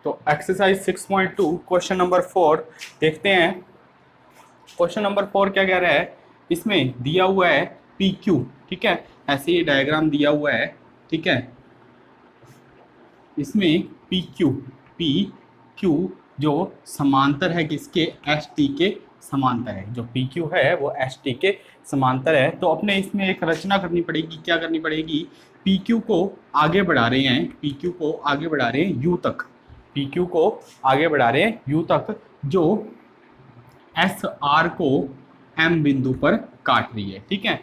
तो exercise 6.2 question number 4 देखते हैं। क्वेश्चन नंबर 4 क्या कह रहा है, इसमें दिया हुआ है पी क्यू, ठीक है, ऐसे ये डायग्राम दिया हुआ है, ठीक है। इसमें पी क्यू जो समांतर है किसके, एस टी के समांतर है। जो पी क्यू है वो एस टी के समांतर है। तो अपने इसमें एक रचना करनी पड़ेगी। क्या करनी पड़ेगी, पी क्यू को आगे बढ़ा रहे हैं, पी क्यू को आगे बढ़ा रहे हैं यू तक, पी क्यू को आगे बढ़ा रहे हैं यू तक, जो एस आर को एम बिंदु पर काट रही है, ठीक है।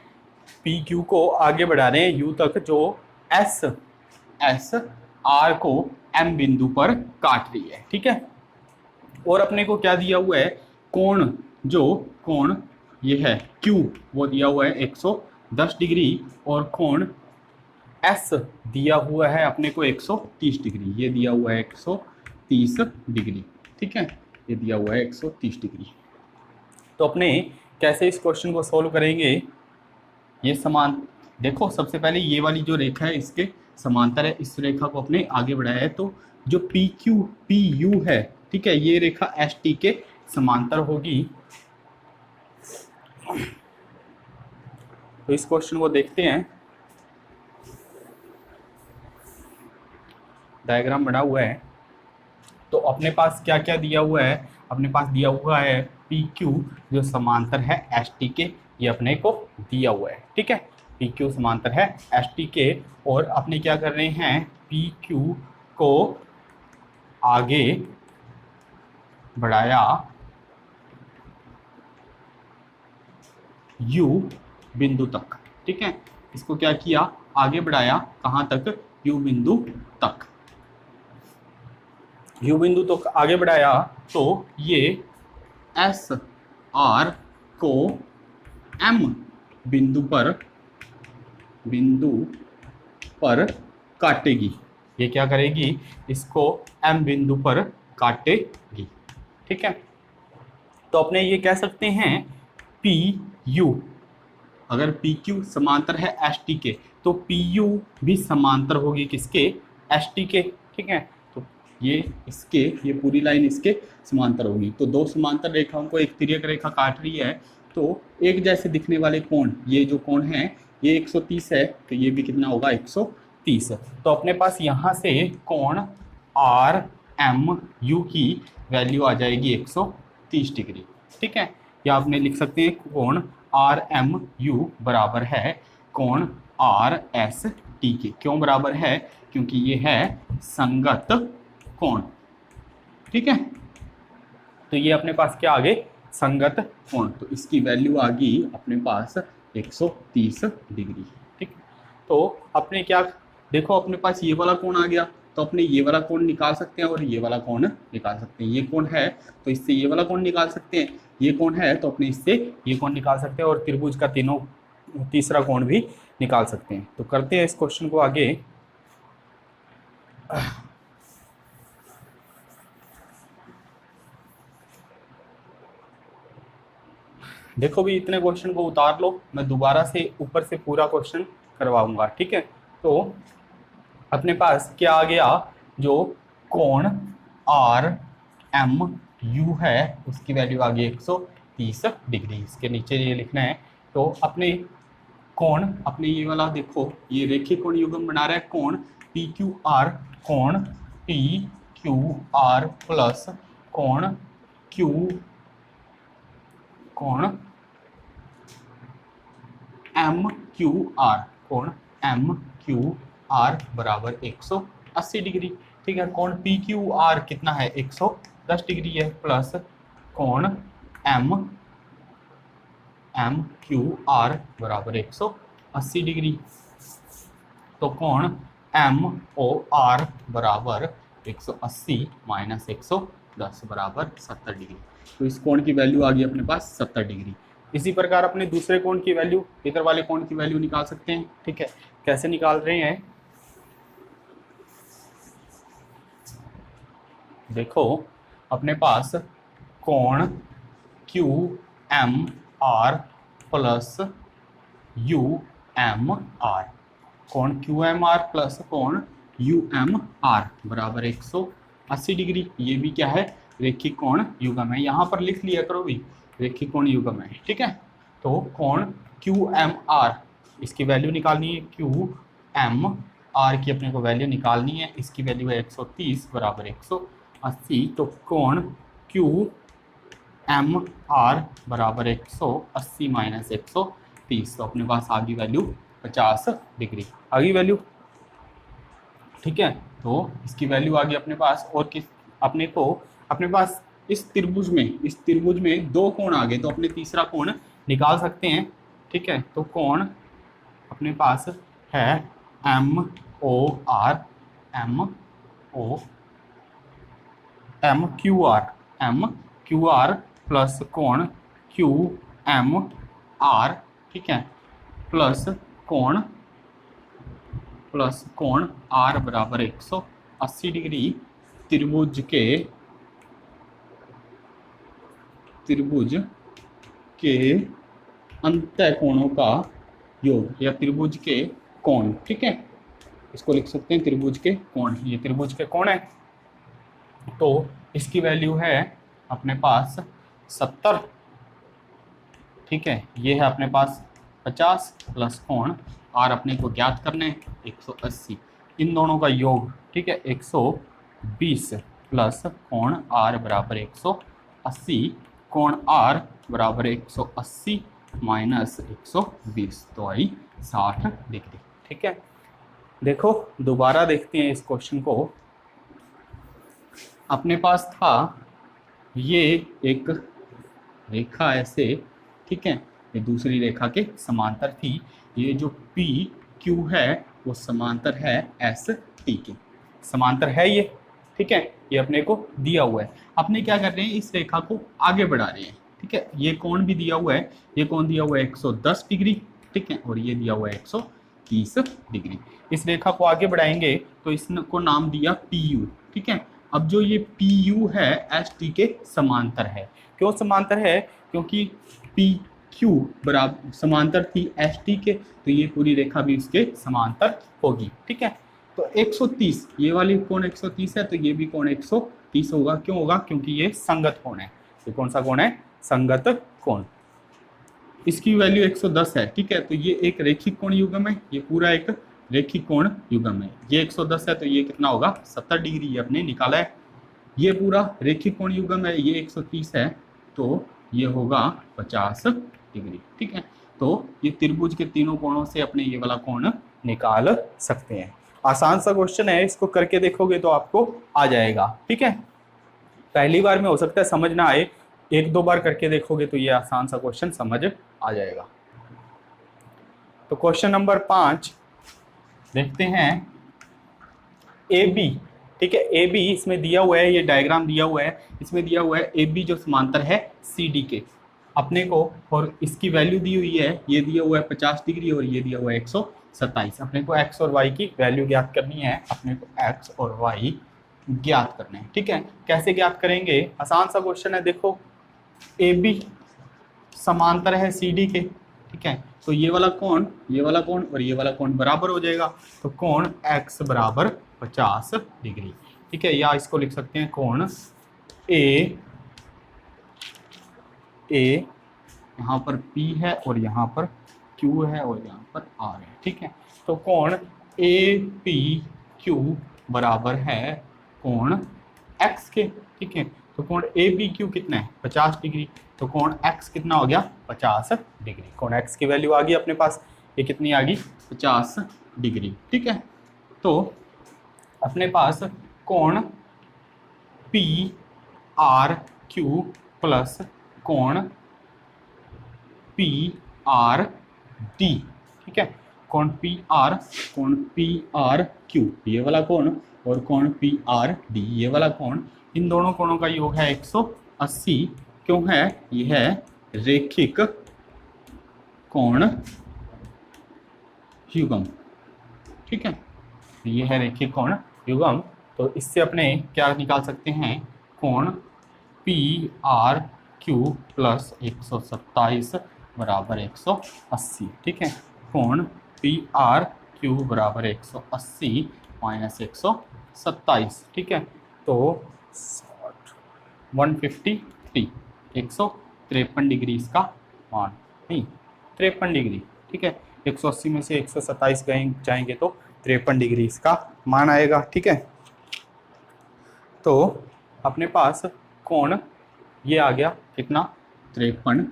पी क्यू को आगे बढ़ा रहे हैं यू तक, जो एस एस आर को एम बिंदु पर काट रही है, ठीक है। और अपने को क्या दिया हुआ है, कोण, जो कोण ये है Q वो दिया हुआ है 110 डिग्री, और कोण S दिया हुआ है अपने को 130 डिग्री। ये दिया हुआ है 130 डिग्री, ठीक है, ये दिया हुआ है 130 डिग्री। तो अपने कैसे इस क्वेश्चन को सॉल्व करेंगे, ये समान देखो, सबसे पहले ये वाली जो रेखा है इसके समांतर है, इस रेखा को अपने आगे बढ़ाया है। तो जो पी क्यू पी यू है, ठीक है, ये रेखा एस टी के समांतर होगी। तो इस क्वेश्चन को देखते हैं। डायग्राम बना हुआ है। तो अपने पास क्या क्या दिया हुआ है, अपने पास दिया हुआ है पी क्यू जो समांतर है एस टी के, ये अपने को दिया हुआ है, ठीक है। पी क्यू समांतर है एस टी के, और अपने क्या कर रहे हैं, पी क्यू को आगे बढ़ाया यू बिंदु तक, ठीक है। इसको क्या किया, आगे बढ़ाया कहाँ तक, यू बिंदु तक। यू बिंदु तक आगे बढ़ाया तो ये एस आर को एम बिंदु पर काटेगी। ये क्या करेगी, इसको एम बिंदु पर काटेगी, ठीक है। तो अपने ये कह सकते हैं पी यू, अगर पी क्यू समांतर है एस टी के, तो पी यू भी समांतर होगी किसके, एस टी के, ठीक है। तो ये इसके, ये पूरी लाइन इसके समांतर होगी। तो दो समांतर रेखाओं को एक तिर्यक रेखा काट रही है, तो एक जैसे दिखने वाले कोण, ये जो कोण है ये 130 है, तो ये भी कितना होगा, 130। तो अपने पास यहाँ से कोण आर एम यू की वैल्यू आ जाएगी 130 डिग्री, ठीक है। या आपने लिख सकते हैं कोण आर एम यू बराबर है कोण आर एस टी के। क्यों बराबर है, क्योंकि ये है संगत कोण, ठीक है। तो ये अपने पास क्या आ गए, संगत कोण। तो इसकी वैल्यू आ गई अपने पास 130 डिग्री, ठीक। तो अपने क्या देखो, अपने पास ये वाला कोण आ गया, तो अपने ये वाला कोण निकाल सकते हैं और ये वाला कोण निकाल सकते हैं। ये कोण है तो इससे ये वाला कोण निकाल सकते हैं, ये कोण है तो अपने इससे ये कोण निकाल सकते हैं, और त्रिभुज का तीसरा कोण भी निकाल सकते हैं। तो करते हैं इस क्वेश्चन को आगे। देखो भी, इतने क्वेश्चन को उतार लो, मैं दोबारा से ऊपर से पूरा क्वेश्चन करवाऊंगा, ठीक है। तो अपने पास क्या आ गया, जो कोण आर एम यू है उसकी वैल्यू आ गई 130 डिग्री। इसके नीचे ये लिखना है। तो अपने कोण, अपने ये वाला देखो, ये रेखीय कोण युग्म बना रहा है कोण पी क्यू आर, कोण पी क्यू आर प्लस कोण एम क्यू आर, कोण एम क्यू आर बराबर 180 डिग्री, ठीक है। कोण पी क्यू आर कितना है, 110 डिग्री है, प्लस कोण एम क्यू आर बराबर 180 डिग्री। तो कोण एम ओ आर बराबर 180 माइनस 110 बराबर 70 डिग्री। तो इस कोण की वैल्यू आ गई अपने पास 70 डिग्री। इसी प्रकार अपने दूसरे कोण की वैल्यू, इधर वाले कोण की वैल्यू निकाल सकते हैं, ठीक है। कैसे निकाल रहे हैं, देखो अपने पास कोण Q M R plus U M R, कोण क्यू एम आर प्लस कोण यू एम आर बराबर 180 80 डिग्री। ये भी क्या है, रेखिक कोण युग्म है। यहाँ पर लिख लिया करो भी, रेखिक कोण युग्म है, ठीक है। तो कोण क्यू एम आर, इसकी वैल्यू निकालनी है, क्यू एम आर की अपने को वैल्यू निकालनी है। इसकी वैल्यू है 130 बराबर 180। तो कोण क्यू एम आर बराबर 180 माइनस 130, तो अपने पास आ गई वैल्यू 50 डिग्री आ गई वैल्यू, ठीक है। तो इसकी वैल्यू आ गई अपने पास। और किस अपने पास इस त्रिभुज में दो कोण आ गए, तो अपने तीसरा कोण निकाल सकते हैं, ठीक है। तो कोण अपने पास है M O R, M Q R plus कोण क्यू एम आर, ठीक है, प्लस कोण आर बराबर 180 डिग्री त्रिभुज के अंतः कोणों का योग या त्रिभुज के कोण, ठीक है। इसको लिख सकते हैं त्रिभुज के कोण, ये त्रिभुज के कोण है। तो इसकी वैल्यू है अपने पास 70, ठीक है। ये है अपने पास 50 प्लस कोण आर अपने को ज्ञात करने 180, इन दोनों का योग, ठीक है, 120 प्लस कोण आर बराबर 180, कोण आर बराबर 180 माइनस 120, तो आई 60 डिग्री, ठीक है। देखो दोबारा देखते हैं इस क्वेश्चन को। अपने पास था ये एक रेखा ऐसे, ठीक है, ये दूसरी रेखा के समांतर थी। ये जो पी क्यू है वो समांतर है एस टी के, समांतर है ये, ठीक है। ये अपने को दिया हुआ है। अपने क्या कर रहे हैं, इस रेखा को आगे बढ़ा रहे हैं, ठीक है। ये कोण भी दिया हुआ है, ये कोण दिया हुआ है 110 डिग्री, ठीक है, और ये दिया हुआ है 130 डिग्री। इस रेखा को आगे बढ़ाएंगे तो इसको नाम दिया पी यू, ठीक है। अब जो ये पी यू है एस टी के समांतर है। क्यों समांतर है, क्योंकि पी क्यू बराबर समांतर थी एस टी के, तो ये पूरी रेखा भी उसके समांतर होगी, ठीक है। तो 130, ये वाली कोण 130 है, तो ये भी कोण 130 होगा। क्यों होगा, क्योंकि ये संगत कोण है। ये कौन सा कोण है, संगत कोण। इसकी वैल्यू 110 है, ठीक है। तो ये एक रेखिक कोण युग्म है, ये पूरा एक रेखिक कोण युग्म है। ये 110 है, तो ये कितना होगा, 70 डिग्री, ये अपने निकाला है। ये पूरा रेखिक कोण युग्म है, ये 130 है, तो ये होगा 50 डिग्री, ठीक है। तो ये त्रिभुज के तीनों कोणों से अपने ये वाला कोण निकाल सकते हैं। आसान सा क्वेश्चन है, इसको करके देखोगे तो आपको आ जाएगा, ठीक है। पहली बार में हो सकता है समझ ना आए, एक दो बार करके देखोगे तो ये आसान सा क्वेश्चन समझ आ जाएगा। तो क्वेश्चन नंबर 5 देखते हैं। ए बी, ठीक है, ए बी इसमें दिया हुआ है, ये डायग्राम दिया हुआ है, इसमें दिया हुआ है ए बी जो समांतर है सी डी के अपने को, और इसकी वैल्यू दी हुई है, ये दिया हुआ है 50 डिग्री और ये दिया हुआ है 127। अपने को एक्स और वाई की वैल्यू ज्ञात करनी है, अपने को एक्स और वाई ज्ञात करने हैं, ठीक है। कैसे ज्ञात करेंगे, आसान सा क्वेश्चन है। देखो ए बी समांतर है सी डी के, ठीक है। तो ये वाला कोण और ये वाला कोण बराबर हो जाएगा, तो कोण x बराबर 50 डिग्री, ठीक है। या इसको लिख सकते हैं कोण ए यहाँ पर P है और यहाँ पर Q है और यहाँ पर R है, ठीक है। तो कोण APQ बराबर है कोण x के, ठीक है। तो कोण APQ कितना है, 50 डिग्री, तो कोण x कितना हो गया, 50 डिग्री। कोण x की वैल्यू आ गई अपने पास, ये कितनी आ गई, 50 डिग्री, ठीक है। तो अपने पास कोण PRQ प्लस कोण PRD, ठीक है। कोण PRQ ये वाला कोण और कोण PRD ये वाला कोण, इन दोनों कोणों का योग है 180। क्यों है, ये है रेखिक कोण युग्म, ठीक है। ये है रेखिक कोण युग्म। तो इससे अपने क्या निकाल सकते हैं, कोण PRQ प्लस 127 बराबर 180, ठीक है। कोण PRQ बराबर 180 माइनस 127, ठीक है। तो 153, 153 डिग्री इसका मान, नहीं 53 डिग्री, ठीक है। 180 में से 127 जाएंगे तो 53 डिग्री इसका मान आएगा, ठीक है। तो अपने पास कोण ये आ गया कितना, 53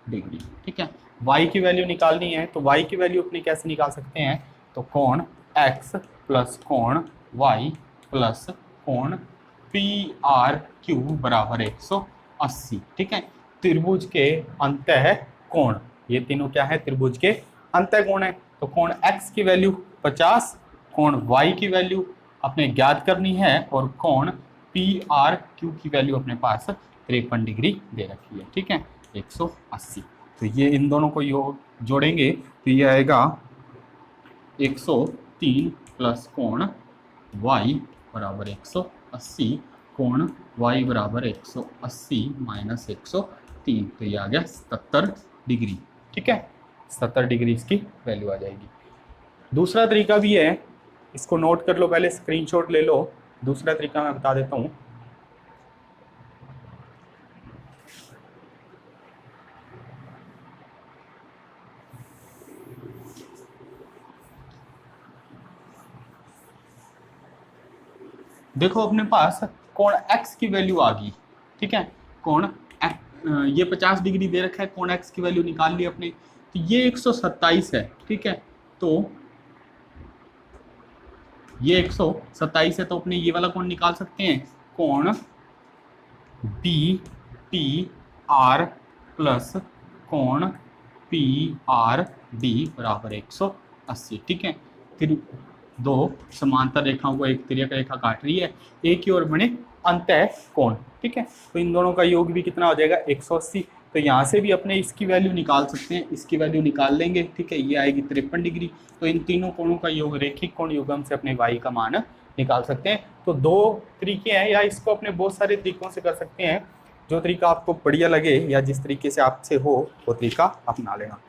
डिग्री, ठीक है। y की वैल्यू निकालनी है, तो y की वैल्यू अपने कैसे निकाल सकते हैं, तो कोण x प्लस कोण y प्लस कोण PRQ बराबर 180, ठीक है। त्रिभुज के अंतः कोण, ये तीनों क्या है, त्रिभुज के अंतः कोण है। तो कोण x की वैल्यू 50, कोण y की वैल्यू अपने ज्ञात करनी है, और कोण PRQ की वैल्यू अपने पास 53 डिग्री दे रखी है, ठीक है, 180। तो ये इन दोनों को जोड़ेंगे तो ये आएगा 103 प्लस कोण y बराबर 180, कोण y बराबर 180 माइनस 103, तो ये आ गया 77 डिग्री, ठीक है। 77 डिग्री इसकी वैल्यू आ जाएगी। दूसरा तरीका भी है, इसको नोट कर लो, पहले स्क्रीनशॉट ले लो। दूसरा तरीका मैं बता देता हूँ। देखो अपने पास कोण x की वैल्यू आ गई, ठीक है। कोण ये 50 डिग्री दे रखा है, कोण x की वैल्यू निकाल ली अपने, तो ये 127 है, ठीक है। तो ये 127 है, तो अपने ये वाला कोण निकाल सकते हैं, कोण BPR प्लस कोण PRD बराबर 180, ठीक है। फिर दो समांतर रेखाओं को एक तिर्यक रेखा काट रही है, एक की ओर बने अंतः कोण, ठीक है। तो इन दोनों का योग भी कितना हो जाएगा, 180। तो यहाँ से भी अपने इसकी वैल्यू निकाल सकते हैं, इसकी वैल्यू निकाल लेंगे, ठीक है, ये आएगी 53 डिग्री। तो इन तीनों कोणों का योग रेखिक कोण युग्म से अपने y का मान निकाल सकते हैं। तो दो तरीके हैं, या इसको अपने बहुत सारे तरीकों से कर सकते हैं, जो तरीका आपको बढ़िया लगे या जिस तरीके से आपसे हो वो तरीका अपना लेना।